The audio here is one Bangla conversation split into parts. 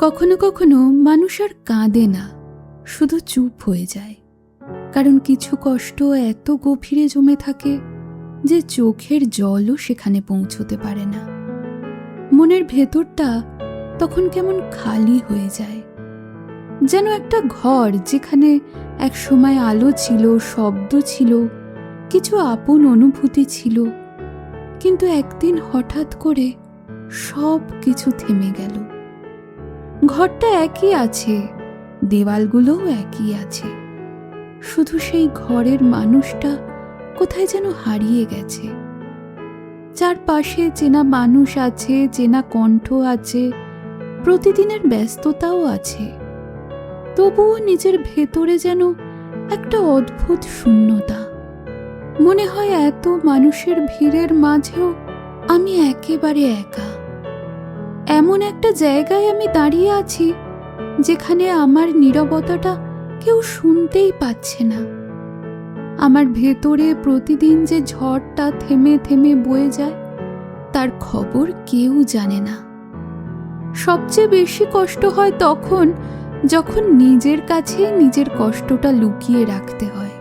কখনো কখনো মানুষ আর কাঁদে না, শুধু চুপ হয়ে যায়। কারণ কিছু কষ্ট এত গভীরে জমে থাকে যে চোখের জলও সেখানে পৌঁছতে পারে না। মনের ভেতরটা তখন কেমন খালি হয়ে যায়, যেন একটা ঘর যেখানে এক সময় আলো ছিল, শব্দ ছিল, কিছু আপন অনুভূতি ছিল, কিন্তু একদিন হঠাৎ করে সব কিছু থেমে গেল। ঘরটা একই আছে, দেওয়ালগুলোও একই আছে, শুধু সেই ঘরের মানুষটা কোথায় যেন হারিয়ে গেছে। চারপাশে চেনা মানুষ আছে, চেনা কণ্ঠ আছে, প্রতিদিনের ব্যস্ততাও আছে, তবুও নিজের ভেতরে যেন একটা অদ্ভুত শূন্যতা। মনে হয় এত মানুষের ভিড়ের মাঝেও আমি একেবারে একা। এমন একটা জায়গায় আমি দাঁড়িয়ে আছি যেখানে আমার নীরবতাটা কেউ শুনতেই পাচ্ছে না। আমার ভেতরে প্রতিদিন যে ঝড়টা থেমে থেমে বয়ে যায় তার খবর কেউ জানে না। সবচেয়ে বেশি কষ্ট হয় তখন যখন নিজের কাছে নিজের কষ্টটা লুকিয়ে রাখতে হয়,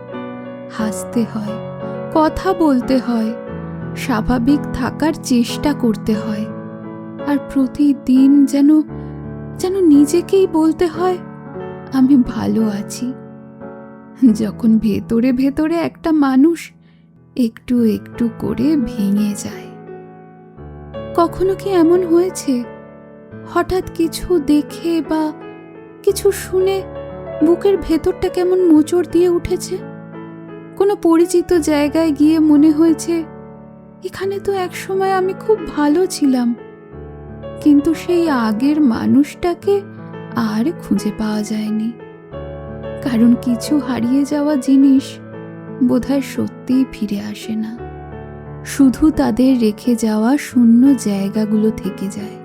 হাসতে হয়, কথা বলতে হয়, স্বাভাবিক থাকার চেষ্টা করতে হয়, আর প্রতিদিন যেন নিজেকেই বলতে হয় আমি ভালো আছি। যখন ভেতরে ভেতরে একটা মানুষ একটু একটু করে ভেঙে যায়। কখনো কি এমন হয়েছে হঠাৎ কিছু দেখে বা কিছু শুনে বুকের ভেতরটা কেমন মোচড় দিয়ে উঠেছে? কোনো পরিচিত জায়গায় গিয়ে মনে হয়েছে এখানে তো একসময় আমি খুব ভালো ছিলাম, কিন্তু সেই আগের মানুষটাকে আর খুঁজে পাওয়া যায়নি। কারণ কিছু হারিয়ে যাওয়া জিনিস বোধহয় সত্যিই ফিরে আসে না, শুধু তাদের রেখে যাওয়া শূন্য জায়গাগুলো থেকে যায়।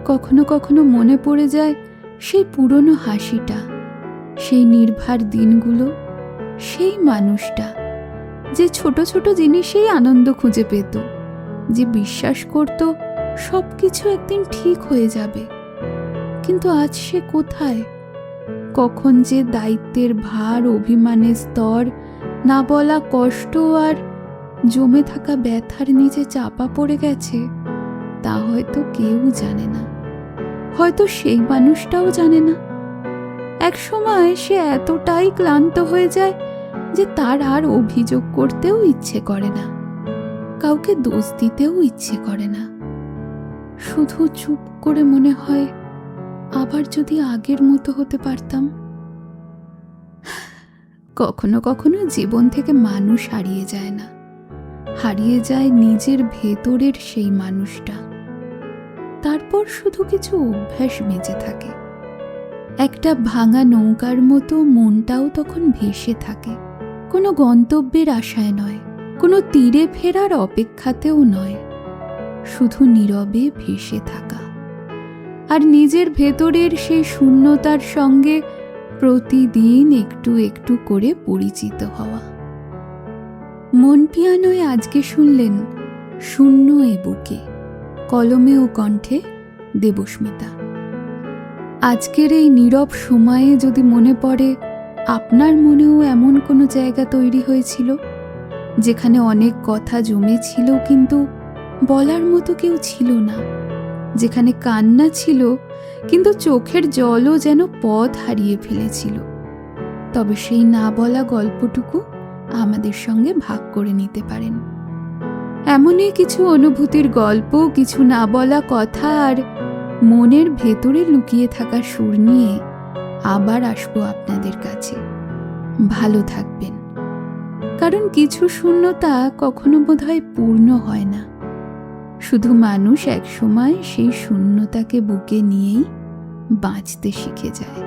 কখনো কখনো মনে পড়ে যায় সেই পুরনো হাসিটা, সেই নির্ভার দিনগুলো, সেই মানুষটা যে ছোট ছোট জিনিসেই আনন্দ খুঁজে পেত, যে বিশ্বাস করত সবকিছু একদিন ঠিক হয়ে যাবে। কিন্তু আজ সে কোথায়? কখন যে দায়িত্বের ভার, অভিমানের স্তর, না বলা কষ্ট আর জমে থাকা ব্যথার নিচে চাপা পড়ে গেছে তা হয়তো কেউ জানে না, হয়তো সেই মানুষটাও জানে না। এক সময় সে এতটাই ক্লান্ত হয়ে যায় যে তার আর অভিযোগ করতেও ইচ্ছে করে না, কাউকে দোষ দিতেও ইচ্ছে করে না। শুধু চুপ করে মনে হয় আবার যদি আগের মতো হতে পারতাম। কখনো কখনো জীবন থেকে মানুষ হারিয়ে যায় না, হারিয়ে যায় নিজের ভেতরের সেই মানুষটা। তারপর শুধু কিছু অভ্যাস বেঁচে থাকে। একটা ভাঙা নৌকার মতো মনটাও তখন ভেসে থাকে, কোনো গন্তব্যের আশায় নয়, কোনো তীরে ফেরার অপেক্ষাতেও নয়, শুধু নীরবে ভেসে থাকা আর নিজের ভেতরের সেই শূন্যতার সঙ্গে প্রতিদিন একটু একটু করে পরিচিত হওয়া। মন পিয়ানোয় আজকে শুনলেন শূন্য এ বুকে, কলমে ও কণ্ঠে দেবস্মিতা। আজকের এই নীরব সময়ে যদি মনে পড়ে আপনার মনেও এমন কোনো জায়গা তৈরি হয়েছিল যেখানে অনেক কথা জমেছিল কিন্তু বলার মতো কেউ ছিল না, যেখানে কান্না ছিল কিন্তু চোখের জলও যেন পথ হারিয়ে ফেলেছিল, তবে সেই না বলা গল্পটুকু আমাদের সঙ্গে ভাগ করে নিতে পারেন। এমনই কিছু অনুভূতির গল্প, কিছু না বলা কথা আর মনের ভেতরে লুকিয়ে থাকা সুর নিয়ে আবার আসবো আপনাদের কাছে। ভালো থাকবেন, কারণ কিছু শূন্যতা কখনো বোধহয় পূর্ণ হয় না, শুধু মানুষ একসময় সেই শূন্যতাকে বুকে নিয়েই বাঁচতে শিখে যায়।